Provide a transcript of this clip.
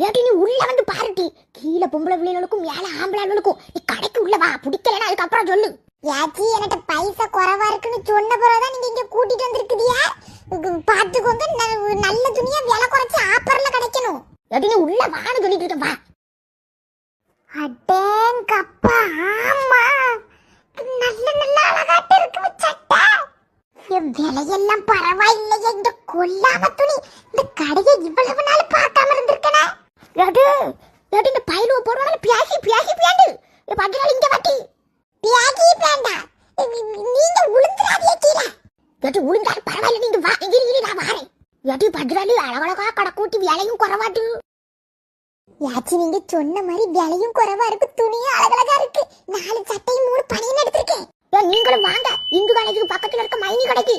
ஏடி நீ உள்ள வந்து பாருடி. கீழே பொம்பளை பிள்ளைகளுக்கும் மேல ஆம்பளை ஆளுகளுக்கும். நீ கடைக்கு உள்ள வா, பிடிக்கலன்னா அதுக்கப்புறம் சொல்லு. யாச்சி எனக்கு பைசா குறைவா இருக்குன்னு சொன்ன பிறகுதான் நீங்க இங்க கூட்டிட்டு வந்திருக்குதியா. பாத்துக்கோங்க, நல்ல துணியா விலை குறைச்சு ஆப்பர்ல கிடைக்கணும். ஏடி நீ உள்ள வான்னு சொல்லிட்டு இருக்கேன், வா. அடேங்கப்பா, ஆமா நல்ல நல்ல அழகாட்ட இருக்கு சட்டை. என் விலையெல்லாம் பரவாயில்லையே. இந்த கொல்லாம துணி இந்த கடையை இவ்வளவு நாள் பார்க்காம இருந்திருக்கனே. ஏடி ஏடி இந்த பைலுவ போடுவாங்க பியாசி பியாசி பியாண்டு. ஏ பஜ்ரால் இங்க வாட்டி. பியாகி பேண்டா, நீங்க உளுந்துறாதே கீழே. ஏடி உளுந்தாலும் பரவாயில்லை, நீங்க வா. இரு நான் வாரேன். ஏடி பஜ்ராலி அழகழகா கடை கூட்டி விலையும் குறைவாட்டு. யாச்சி நீங்க சொன்ன மாதிரி விலையும் குறைவா இருக்கு, துணியும் அழகழகா இருக்கு. 4 சட்டையும் 3 பனியன் எடுத்திருக்கேன். நீங்களும் வாங்க, இந்து கடைக்கு பக்கத்துல இருக்க மைனி கடைக்கு.